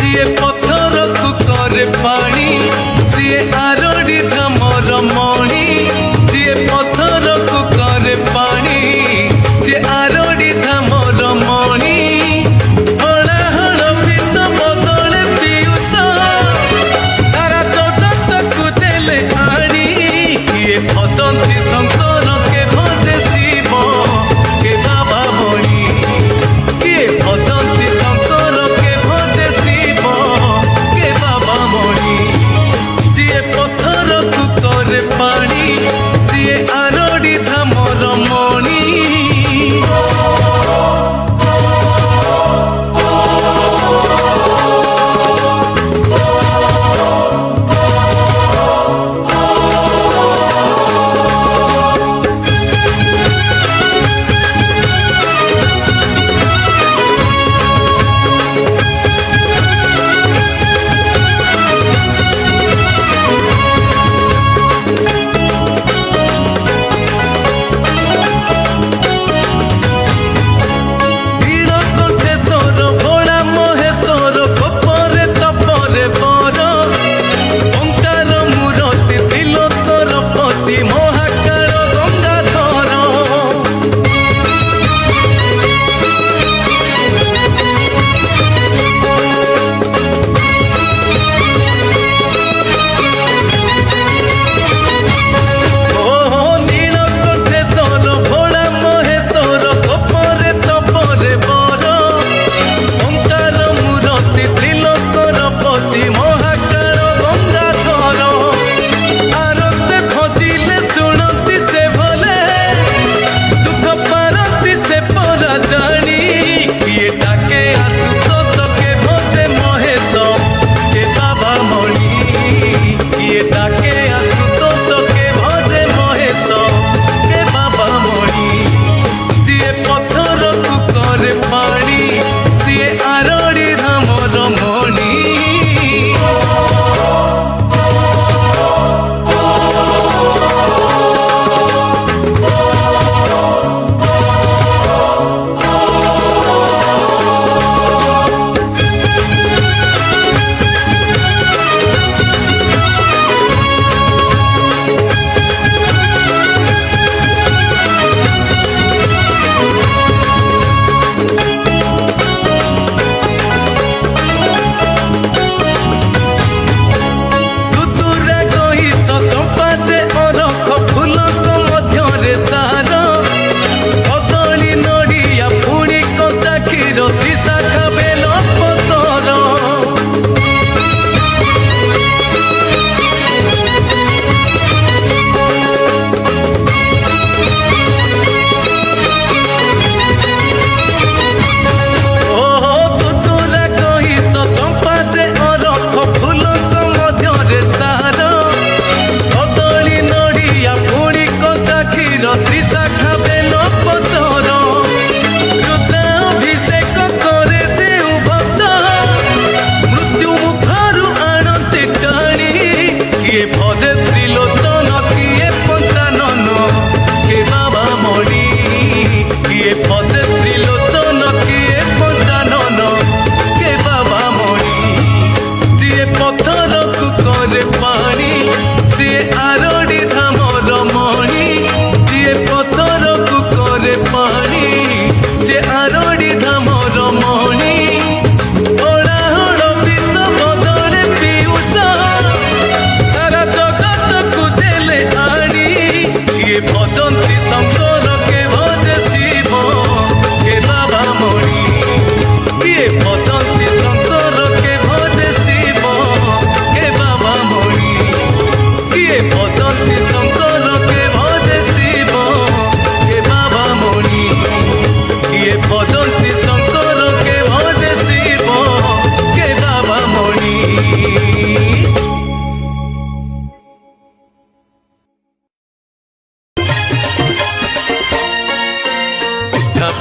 ଯିଏ ପଥରକୁ କରେ ପାଣି ସିଏ ଆରଡ଼ି ଧାମର ମଣି ଯିଏ ପଥରକୁ କରେ ପାଣି ସିଏ ଆରଡ଼ି ଧାମର ମଣି ହଳାହଳ ବିଷ ବଦଳେ ପିୟୁଷ ସାରା ଜଗତକୁ ଦେଲେ ଆଣି କିଏ ଭଜନ୍ତି ଶଙ୍କର କେ ଭଜେ ଶିବ କେ ବାବା ମଣି କିଏ ଭଜନ୍ତି ଶଙ୍କର କେ ଭଜେ ଶିବ କେ ବାବା ମଣି ଯିଏ ପଥରକୁ କରେ ପାଣି ସିଏ ଆରଡ଼ି ଧାମର ମଣି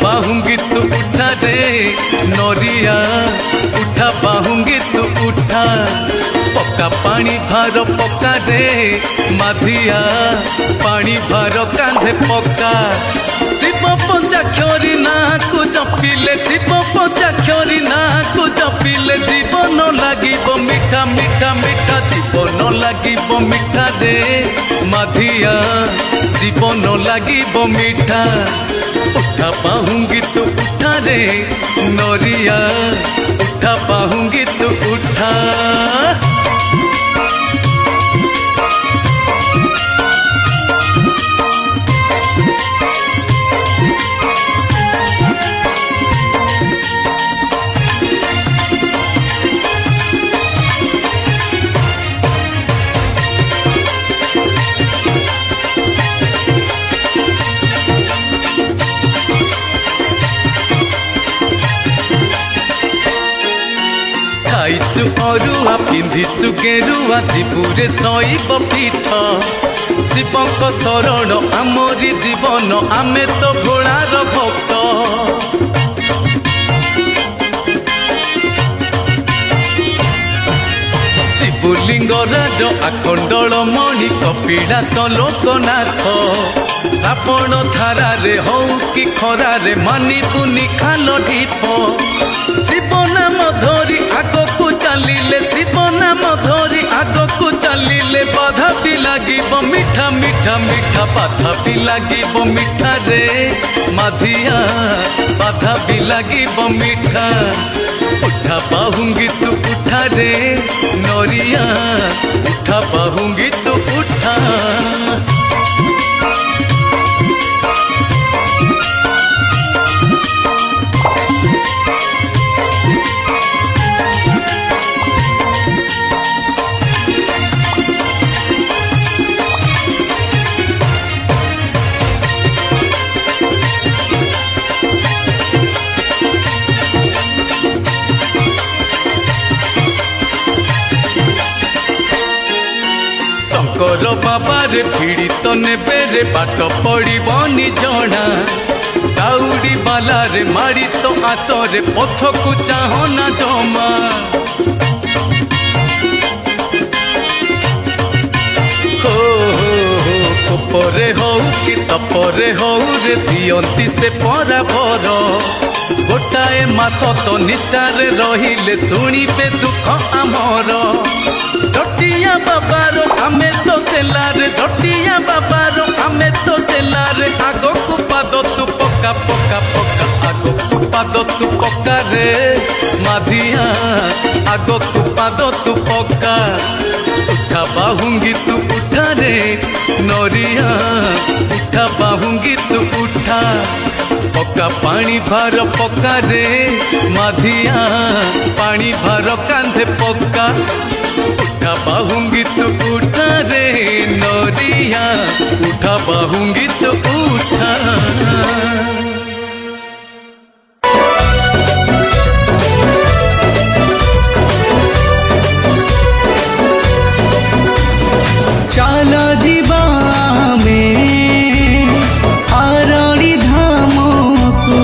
बाहूंगी तू उठा रे नरिया उठा बाहूंगी तू उठा पक्का पानी भार पक्का रे माधिया पानी भार कांधे पक्का शिव पंचाक्षरी ना को जपिले शिव पंचाक्षरी ना को जपिले जीवन मिठा मिठा मिठा जीवन लागिब मिठा रे माधिया जीवन लागिब मिठा उठा पाहुंगी तू उठा रे नरिया उठा पाहुंगी तू उठा। खाइचु अरुआ पिंधिचु गेरुआ जीवरे शैव पीठ शिवक शरण आमरी जीवन आमे तो घोड़ार भक्त। शिवलिंगराज आखंडल मणि कपिलास लोकनाथ श्रावण धारारे हौ कि खरारे मानिबु निखाल ढीप शिव नाम धरी आगकु चलिले शिव नाम धरी आगकु चलिले बाधा भी लागिब मिठा मिठा मिठा बाधा भी लागिब मिठा रे माधिया बाधा भी लागिब मिठा उठा पाहुंगी तू उठा रे नरिया उठा पाहुंगी तू उठा। शंकर बाबा रे पीड़ित नेबे रे बाट पड़बनी जना दाउड़ी बाला रे माड़ी तो आस रे पथकु चाहना जमा हो कोपरे हौ कि तपरे हौ रे दियंती से परा भर गोटाए मास तो निष्ठार रहिले शुणिबे दुख आमर जटिया बाबार आमे तो चेलारे जटिया बाबार आमे तो चेलारे आगकु पाद तू पक्का पक्का पक्का आगकु पाद तू पक्का रे माधिया आगकु पाद तू पक्का उठा पाहुंगी तू उठा रे नरिया उठा पाहुंगी तू उठा पक्का पानी भार पक्का रे माधिया पानी भार कांधे पक्का उठा पाहुंगी तू उठा रे नरिया उठा पाहुंगी तू उठा। चलो जीवा में आरणी धाम को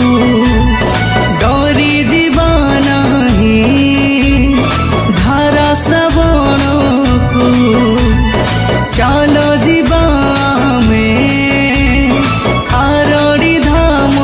डरी जीवा नहीं धारा श्रवण को चलो जीवा में आरणी धाम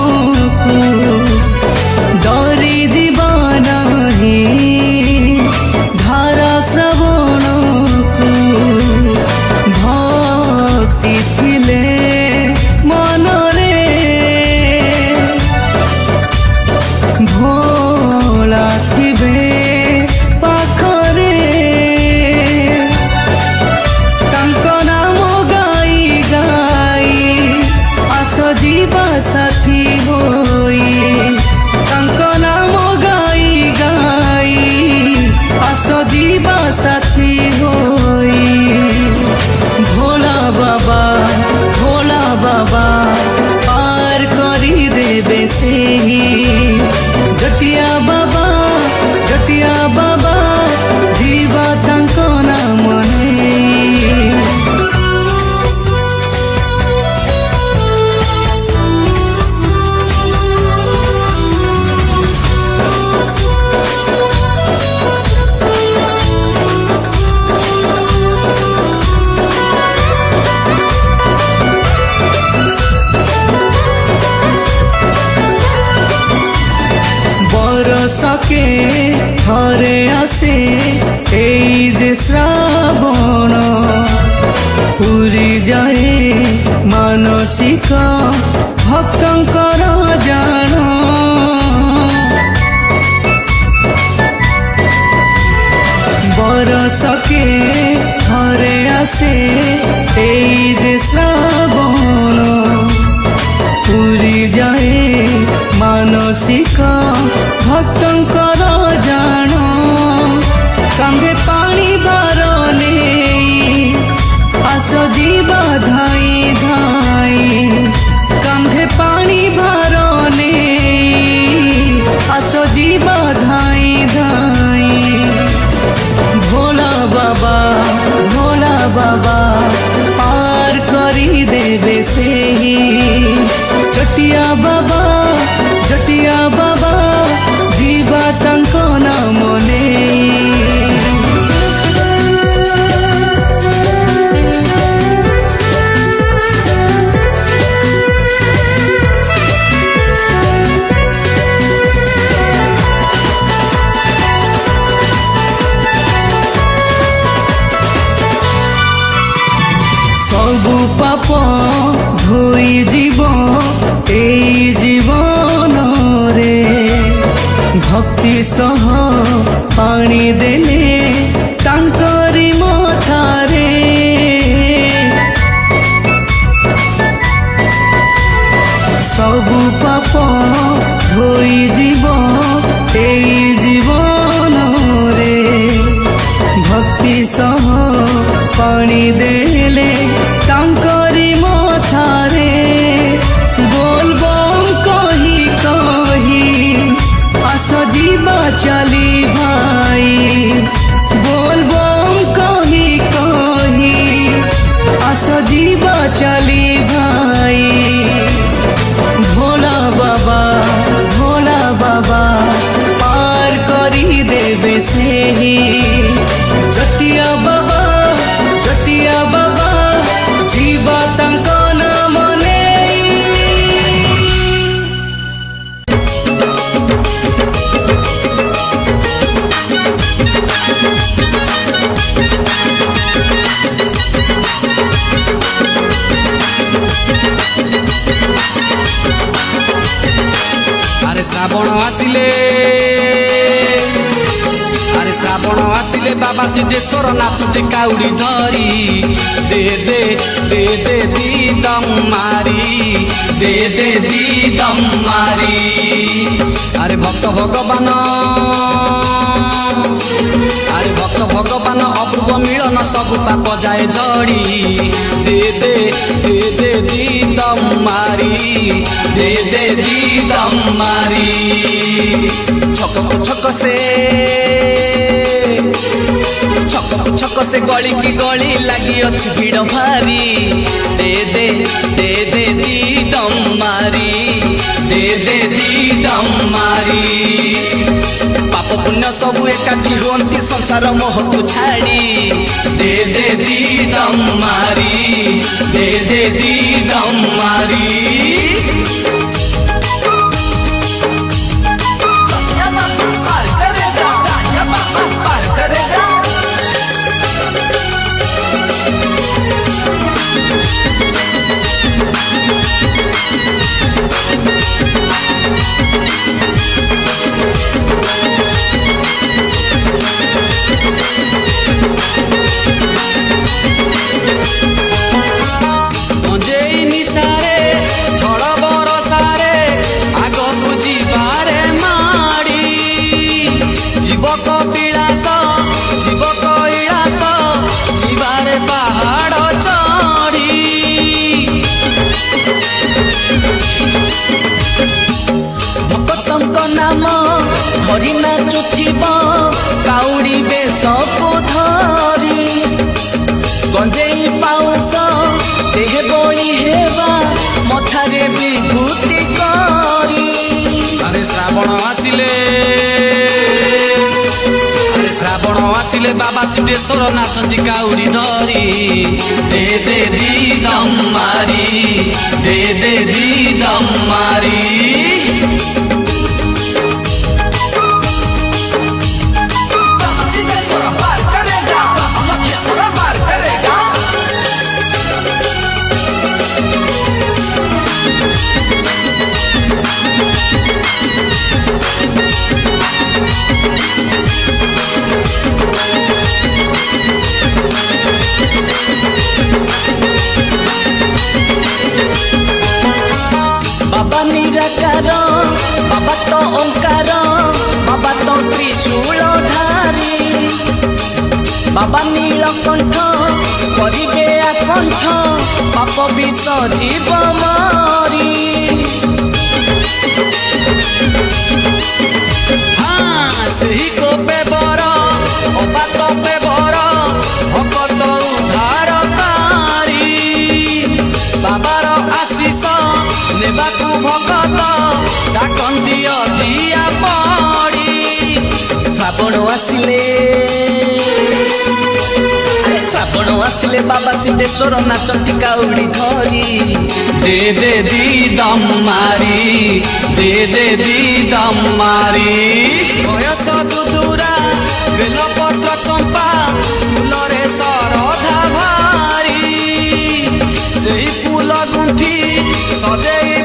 थरे आसे एई जे श्रावण पुरी जाए मानसिक भक्तंकर जान बरसके थरे आसे एई जे श्रावण पुरी जाए मानसिक भक्तंकर जान कांधे पानी भार नेई आस जीवा धाई धाई कांधे पानी भार नेई आस जीवा धाई धाई भोला बाबा पार करी देवे से जटिया बाबा जीवा तांको नाम नेई सबु पाप धोई जीव एई जीवन रे भक्ति सह पानी देले तांकरी मथारे सबु पाप धोई जीव एई जीवन रे भक्ति सह पानी देले तांकरी मथारे बोलबम कही कही आस जीवा चली भाई बोलबम कही कही आस जीवा चली भाई भोला बाबा पार करी देवे से जटिया बाबा जीवा तांको नाम नेई अरे श्रावण आसिले बाबा सिद्धेश्वर नाचते काउड़ी धरी दे दे दे दे दी दम मारी दे दे दी दम मारी अरे भक्त भगवान अपूर्व मिलन सब पाप जाए झड़ी दे दे दे दे दी दम मारी दे दे दी दम मारी छक से गली की गली लगी अच्छी भीड़ भारी दे दे दे दे दी दम मारी दे दे दी दम मारी पाप पुण्य सबू एकाठी हुअंती संसार मोहतु छाड़ी दे दे दी दम मारी दे दे दी दम मारी नाम धरी नाचुथिब काउड़ी बेश को धरी गंजेई पाउस देह बड़ी हेबा मथारे विभूति करी अरे श्रावण आसिले बाबा सिद्धेश्वर नाचती काउड़ी धरी दे दे दी दम मारी दे दे दी दम मारी बाबा नीलकंठ करिबे आकंठ पाप विष जीव मारी ସେହି କୋପେ ବର ଅବାତ ପେ ବର ଭଗତ ଉଦ୍ଧାରକାରୀ ବାବାର ଆଶିଷ ନେବାକୁ ଭଗତ ଡାକନ୍ତି ଅଧିଆ ପଡ଼ି ଶ୍ରାବଣ ଆସିଲେ ଶ୍ରାବଣ ଆସିଲେ ବାବା ସିଦ୍ଧେଶ୍ୱର ନାଚନ୍ତି କାଉଡ଼ି ଧରି ଦେ ଦେ ଦି ଦମ୍ ମାରି ଦେ ଦେ ଦି ଦମ୍ ମାରି ବୟସ ଦୁଦୁରା ବେଲପତ୍ର ଚମ୍ପା ଫୁଲରେ ଶରଧା ଭାରି ସେଇ ଫୁଲ ଗୁନ୍ଥି ସଜେଇ